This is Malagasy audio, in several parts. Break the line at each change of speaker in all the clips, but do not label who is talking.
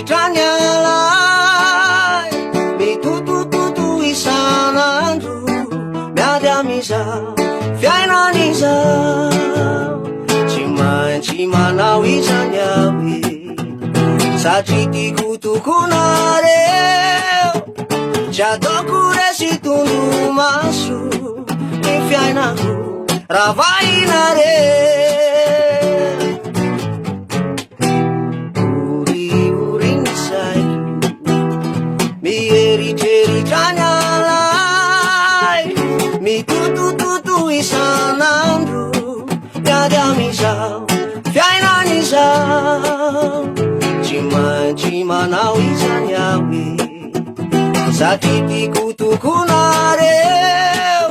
Tanyalai mitutututu isanandro miadiamizao fiainan'izao tsy maintsy manao izany aho satria tiako tokonareo tsy ataoko resy tondo maso ny fiainako raha vahinareo ori-oriny saiko mieritreritany alay mitutututu isanandro miady amizao fiainan'izao tsy maintsy manao izany aho satria tiako tokonareo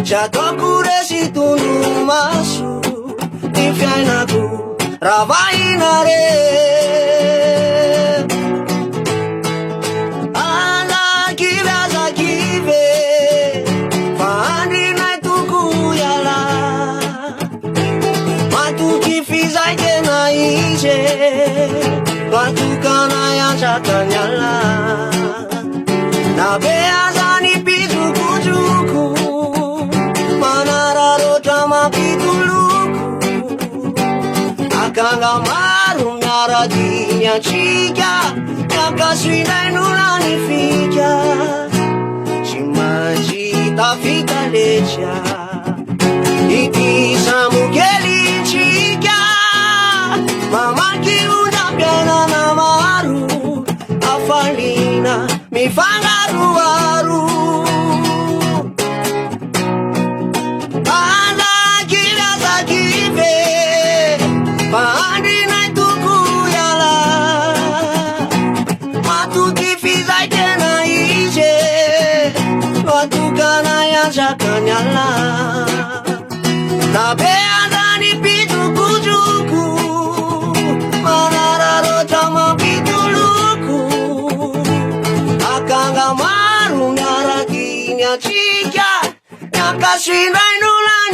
tsy ataoko resy tondo maso ny fiainako raha vahinareo azakivy azakivy fa andrinay toko iala matoky fizaikena izy matokanay antsakany ala na be azany pitokotoko manararotra mampitoloko akanga maro miaradiny atsika miakasoinay nolany fika tsy maintsy tafita letra ity samokelitsika mamaky ondram-piainana maro afalina mifangaroaro azakivy azakivy fa andrinay toko iala matoky fizaikena izy matokanay antsakany ala na be azany pitokotoko manararotra mampitoloko akanga maro miarakiny atsika miakasoinay nolany